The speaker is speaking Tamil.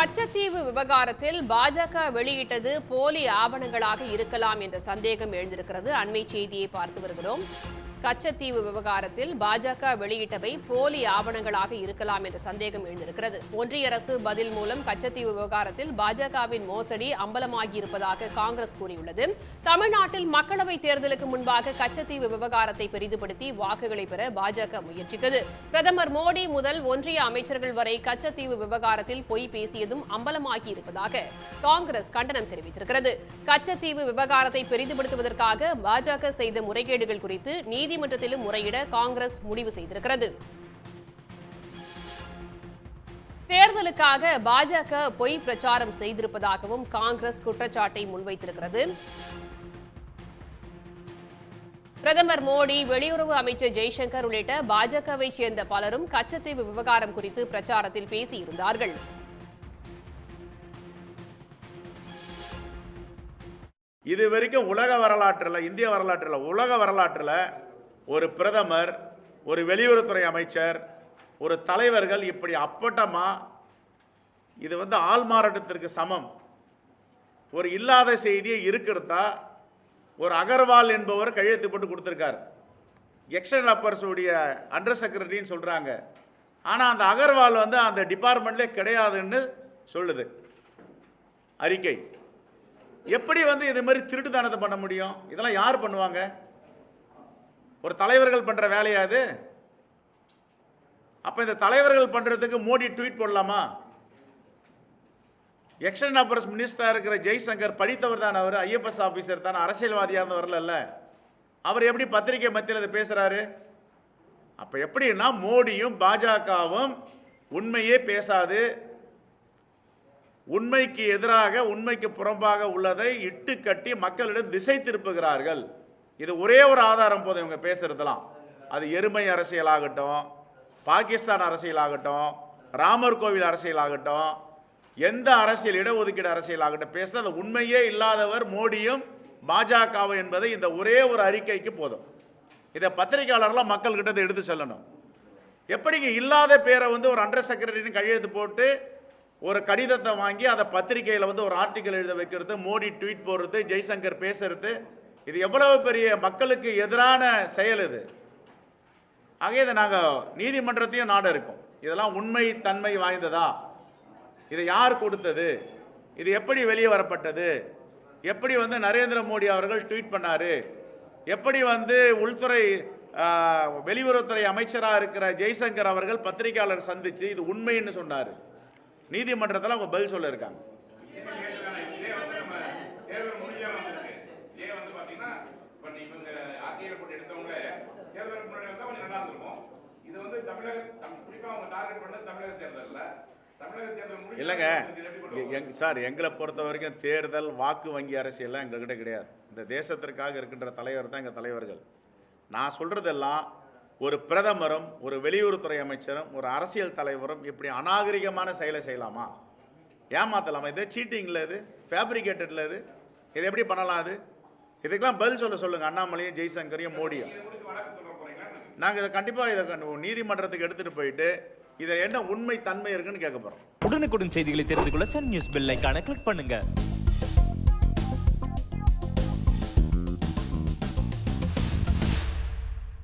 கச்சத்தீவு விவகாரத்தில் பாஜக வெளியிட்டது போலி ஆவணங்களாக இருக்கலாம் என்ற சந்தேகம் எழுந்திருக்கிறது. அண்மை செய்தியை பார்த்து வருகிறோம். கச்சத்தீவு விவகாரத்தில் பாஜக வெளியிட்டவை போலி ஆவணங்களாக இருக்கலாம் என்ற சந்தேகம் எழுந்திருக்கிறது. ஒன்றிய அரசு பதில் மூலம் கச்சத்தீவு விவகாரத்தில் பாஜகவின் மோசடி அம்பலமாகியிருப்பதாக காங்கிரஸ் கூறியுள்ளது. தமிழ்நாட்டில் மக்களவைத் தேர்தலுக்கு முன்பாக கச்சத்தீவு விவகாரத்தை பெரிதுபடுத்தி வாக்குகளை பெற பாஜக முயற்சித்தது. பிரதமர் மோடி முதல் ஒன்றிய அமைச்சர்கள் வரை கச்சத்தீவு விவகாரத்தில் பொய் பேசியதும் அம்பலமாகியிருப்பதாக காங்கிரஸ் கண்டனம் தெரிவித்திருக்கிறது. கச்சத்தீவு விவகாரத்தை பெரிதுபடுத்துவதற்காக பாஜக செய்த முறைகேடுகள் குறித்து நீதிமன்றத்திலும் முறையிட காங்கிரஸ் முடிவு செய்திருக்கிறது. தேர்தலுக்காக பாஜக பொய் பிரச்சாரம் செய்திருப்பதாகவும் காங்கிரஸ் குற்றச்சாட்டை முன்வைத்திருக்கிறது. பிரதமர் மோடி, வெளியுறவு அமைச்சர் ஜெய்சங்கர் உள்ளிட்ட பாஜகவை சேர்ந்த பலரும் கச்சத்தீவு விவகாரம் குறித்து பிரச்சாரத்தில் பேசியிருந்தார்கள். இது வரைக்கும் உலக வரலாற்றில், இந்திய வரலாற்றில், உலக வரலாற்றில் ஒரு பிரதமர், ஒரு வெளியுறவுத்துறை அமைச்சர், ஒரு தலைவர்கள் இப்படி அப்பட்டமா இது ஆள்மாறாட்டத்திற்கு சமம், ஒரு இல்லாத செய்தியை இருக்கிறதா ஒரு அகர்வால் என்பவர் கையெழுத்து போட்டு கொடுத்துருக்கார். எக்ஸ்டர்னல் அஃபேர்ஸ் உடைய அண்டர் செக்ரட்டரின்னு சொல்கிறாங்க. ஆனால் அந்த அகர்வால் அந்த டிபார்ட்மெண்ட்லே கிடையாதுன்னு சொல்லுது அறிக்கை. எப்படி இது மாதிரி திருட்டுத்தனத்தை பண்ண முடியும்? இதெல்லாம் யார் பண்ணுவாங்க? ஒரு தலைவர்கள் பண்ற வேலையாது? அப்ப இந்த தலைவர்கள் பண்றதுக்கு மோடி ட்வீட் போடலாமா? எக்ஸ்டர்னல் அஃபேர்ஸ் மினிஸ்டரா இருக்கிற ஜெய்சங்கர் படித்தவர் தான், அவர் ஐஎஃப்எஸ் ஆபீசர் தான், அரசியல்வாதியாக வரல. அவர் எப்படி பத்திரிகை மத்தியில் அதை பேசுறாரு? அப்ப எப்படின்னா மோடியும் பாஜகவும் உண்மையே பேசாது, உண்மைக்கு எதிராக, உண்மைக்கு புறம்பாக உள்ளதை இட்டு கட்டி மக்களிடம் திசை திருப்புகிறார்கள். இது ஒரே ஒரு ஆதாரம் போதும் இவங்க பேசுறதெல்லாம். அது எருமை அரசியலாகட்டும், பாகிஸ்தான் அரசியலாகட்டும், ராமர் கோவில் அரசியலாகட்டும், எந்த அரசியல், இடஒதுக்கீடு அரசியலாகட்டும் பேசுறது அது உண்மையே இல்லாதவர் மோடியும் பாஜகவும் என்பதை இந்த ஒரே ஒரு அறிக்கைக்கு போதும். இதை பத்திரிகையாளர்கள்லாம் மக்கள்கிட்ட எடுத்து சொல்லணும். எப்படிங்க இல்லாத பேரை ஒரு அண்டர் செக்ரட்டரின்னு கையெழுத்து போட்டு ஒரு கடிதத்தை வாங்கி அதை பத்திரிகையில் ஒரு ஆர்டிக்கல் எழுத வைக்கிறது, மோடி ட்வீட் போடுறது, ஜெய்சங்கர் பேசுறது, இது எவ்வளவு பெரிய மக்களுக்கு எதிரான செயல் இது. ஆக இதை நாங்கள் நீதிமன்றத்தையும் நாட இருக்கோம். இதெல்லாம் உண்மை தன்மை வாய்ந்ததா? இதை யார் கொடுத்தது? இது எப்படி வெளியே வரப்பட்டது? எப்படி நரேந்திர மோடி அவர்கள் ட்வீட் பண்ணாரு? எப்படி உள்துறை வெளியுறவுத்துறை அமைச்சராக இருக்கிற ஜெய்சங்கர் அவர்கள் பத்திரிகையாளர் சந்திச்சு இது உண்மைன்னு சொன்னார்? நீதிமன்றத்தில் அவங்க பதில் சொல்ல இருக்காங்க. இல்லைங்க சார், எங்களை பொறுத்த வரைக்கும் தேர்தல் வாக்கு வங்கி அரசியல்லாம் எங்ககிட்ட கிடையாது. இந்த தேசத்திற்காக இருக்கின்ற தலைவர் தான் எங்கள் தலைவர்கள். நான் சொல்றதெல்லாம் ஒரு பிரதமரும், ஒரு வெளியுறவுத்துறை அமைச்சரும், ஒரு அரசியல் தலைவரும் இப்படி அநாகரிகமான செயலை செய்யலாமா? ஏமாத்தலாமா? இது சீட்டிங்ல, இது ஃபேப்ரிகேட்டட்ல, இது எப்படி பண்ணலாம்? அது இதுக்கெல்லாம் பதில் சொல்லுங்க அண்ணாமலையும் ஜெய்சங்கரையும் மோடியும். நாங்கள் இதை கண்டிப்பாக இதை நீதிமன்றத்துக்கு எடுத்துட்டு போயிட்டு இதை என்ன உண்மை தன்மை இருக்குன்னு கேட்க போறோம். உடனுக்குடன் செய்திகளை தெரிந்து கொள்ள சன் நியூஸ் பெல் ஐகானை கிளிக் பண்ணுங்க.